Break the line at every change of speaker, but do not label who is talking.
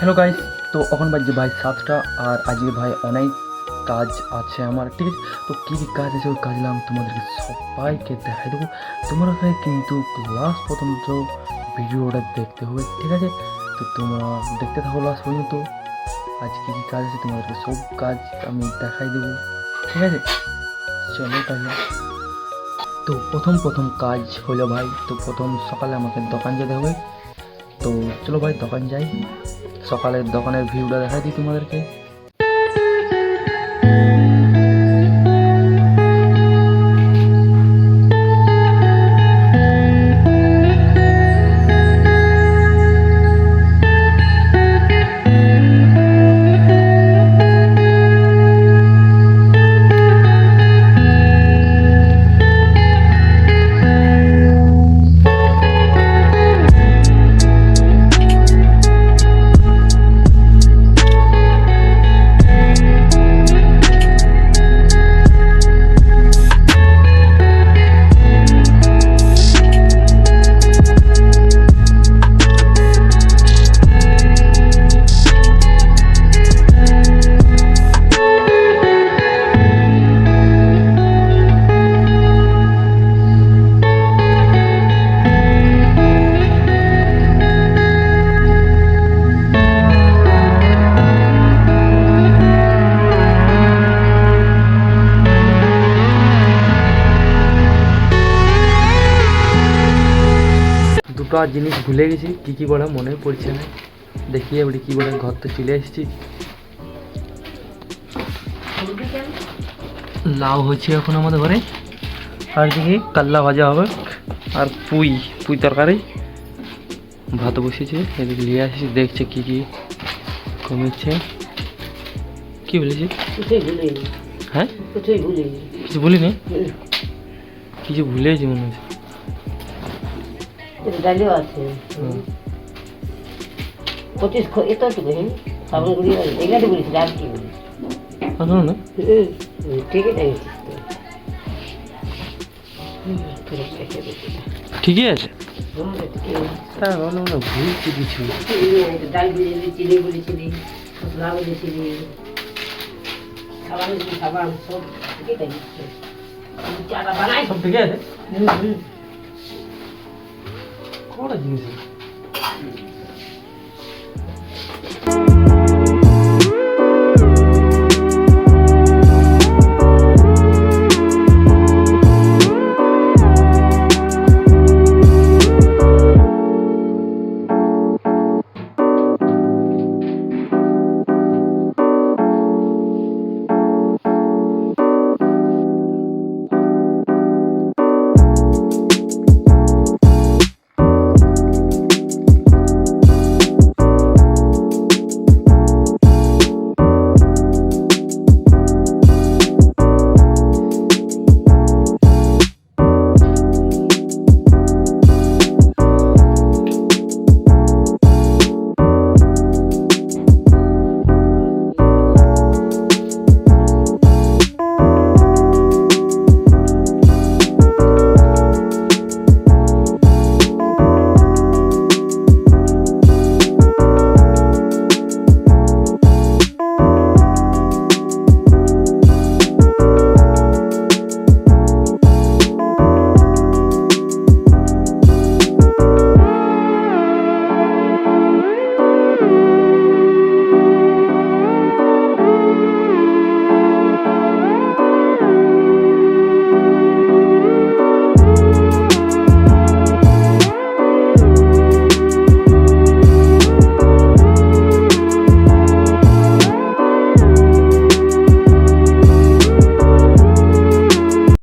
Hello guys, তো এখন বাজছে ভাই 7টা। আর আজকে ভাই অনেক কাজ আছে আমার, ঠিক আছে? তো কী কী কাজ আছে ওই কাজগুলো আমি তোমাদেরকে সবাইকে দেখাই দেবো। তোমরা ভাই কিন্তু লাস্ট পর্যন্ত ভিডিওটা দেখতে হবে, ঠিক আছে? তো তোমরা দেখতে থাকো লাস্ট পর্যন্ত। আজ কী কী কাজ আছে তোমাদেরকে সব কাজ আমি দেখাই দেবো, ঠিক আছে? চলো তাহলে। তো প্রথম কাজ হলো ভাই, তো প্রথম সকালে আমাকে দোকান যেতে হবে। তো চলো ভাই দোকান যাই। সকালের দোকানের ভিউটা দেখাই দিই তোমাদেরকে। দুটো জিনিস ভুলে গেছি, কী কী বলে মনে পড়ছে না। দেখি এবারে কী বলে, ঘর তো চলে এসেছি। লাউ হচ্ছে এখন আমাদের ঘরে, আর দিকে কাল্লা ভাজা হবে, আর পুই তরকারি, ভাত বসেছে। এদিকে নিয়ে আসছি, দেখছে কী কী কমেছে। কী বলেছি? হ্যাঁ কিছু বলিনি, কিছু ভুলে গেছি মনে হচ্ছে।
ডালিও আছে 25 এটা তো বলি সাবন গুলি এগুলা বলিস আর কি বলিস
আসলে না
ঠিক আছে
ঠিকই আছে। তা বলো না, ভুল কিছু
ডাল বলেছিলি, চিনি বলেছিলি, মশলা বলেছিলি, সাবান সব ঠিক আছে। চাটা বানাই
সব ঠিক আছে। কটা জিনিস